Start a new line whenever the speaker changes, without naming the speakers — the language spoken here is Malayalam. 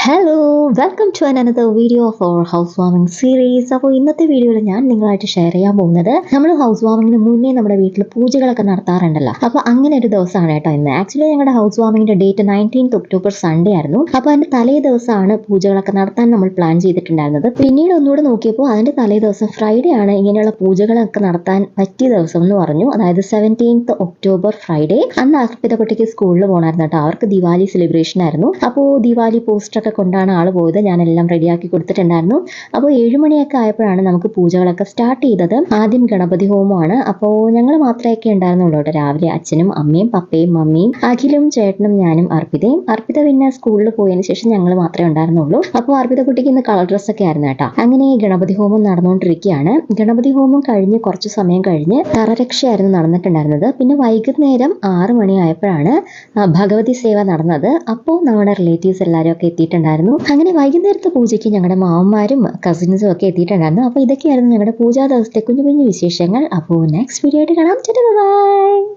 Hello welcome to another video of our house warming series. അപ്പോൾ ഇന്നത്തെ വീഡിയോയിൽ ഞാൻ നിങ്ങളായിട്ട് ഷെയർ ചെയ്യാൻ പോകുന്നത് നമ്മൾ ഹൗസ് വാമിങ്ങിന് മുന്നേ നമ്മുടെ വീട്ടിൽ പൂജകളൊക്കെ നടത്താറുണ്ടല്ലോ. അപ്പോൾ അങ്ങനെ ഒരു ദിവസമാണ് കേട്ടോ ഇന്ന്. ആക്ച്വലി ഞങ്ങളുടെ ഹൗസ് വാമിങ്ങിന്റെ ഡേറ്റ് 19th ഒക്ടോബർ സൺഡേ ആയിരുന്നു. അപ്പോൾ അതിന്റെ തലേ ദിവസമാണ് പൂജകളൊക്കെ നടത്താൻ നമ്മൾ പ്ലാൻ ചെയ്തിട്ടുണ്ടായിരുന്നത്. പിന്നീട് ഒന്നുകൂടെ നോക്കിയപ്പോൾ അതിന്റെ തലേ ദിവസം ഫ്രൈഡേ ആണ് ഇങ്ങനെയുള്ള പൂജകളൊക്കെ നടത്താൻ പറ്റിയ ദിവസം എന്ന് പറഞ്ഞു. അതായത് 17th ഒക്ടോബർ ഫ്രൈഡേ. അന്ന് അർപ്പിത കുട്ടിക്ക് സ്കൂളിൽ പോകണമായിരുന്നു കേട്ടോ. അവർക്ക് ദിവാലി സെലിബ്രേഷൻ ആയിരുന്നു. അപ്പോൾ ദിവാലി പോസ്റ്റർ കൊണ്ടാണ് ആൾ പോയത്. ഞാനെല്ലാം റെഡിയാക്കി കൊടുത്തിട്ടുണ്ടായിരുന്നു. അപ്പോൾ 7 മണിയൊക്കെ ആയപ്പോഴാണ് നമുക്ക് പൂജകളൊക്കെ സ്റ്റാർട്ട് ചെയ്തത്. ആദ്യം ഗണപതി ഹോമമാണ്. അപ്പോൾ ഞങ്ങൾ മാത്രമൊക്കെ ഉണ്ടായിരുന്നുള്ളൂ കേട്ടോ. രാവിലെ അച്ഛനും അമ്മയും പപ്പയും മമ്മിയും അഖിലും ചേട്ടനും ഞാനും അർപ്പിതയും. അർപ്പിത പിന്നെ സ്കൂളിൽ പോയതിനു ശേഷം ഞങ്ങൾ മാത്രമേ ഉണ്ടായിരുന്നുള്ളൂ. അപ്പോൾ അർപ്പിത കുട്ടിക്ക് ഇന്ന് കളർ ഡ്രസ്സൊക്കെ ആയിരുന്നു കേട്ടോ. അങ്ങനെ ഗണപതി ഹോമം നടന്നുകൊണ്ടിരിക്കുകയാണ്. ഗണപതി ഹോമം കഴിഞ്ഞ് കുറച്ച് സമയം കഴിഞ്ഞ് തറരക്ഷയായിരുന്നു നടന്നിട്ടുണ്ടായിരുന്നത്. പിന്നെ വൈകുന്നേരം 6 മണി ആയപ്പോഴാണ് ഭഗവതി സേവ നടന്നത്. അപ്പോൾ നമ്മുടെ റിലേറ്റീവ്സ് എല്ലാവരും ഒക്കെ എത്തിയിട്ടുണ്ടായിരുന്നു. അങ്ങനെ വൈകുന്നേരത്തെ പൂജയ്ക്ക് ഞങ്ങളുടെ മാമന്മാരും കസിൻസും ഒക്കെ എത്തിയിട്ടുണ്ടായിരുന്നു. അപ്പോൾ ഇതൊക്കെയായിരുന്നു ഞങ്ങളുടെ പൂജാ ദിവസത്തെ കുഞ്ഞു കുഞ്ഞു വിശേഷങ്ങൾ. അപ്പോൾ നെക്സ്റ്റ് വീഡിയോ ആയിട്ട് കാണാം. ബൈ.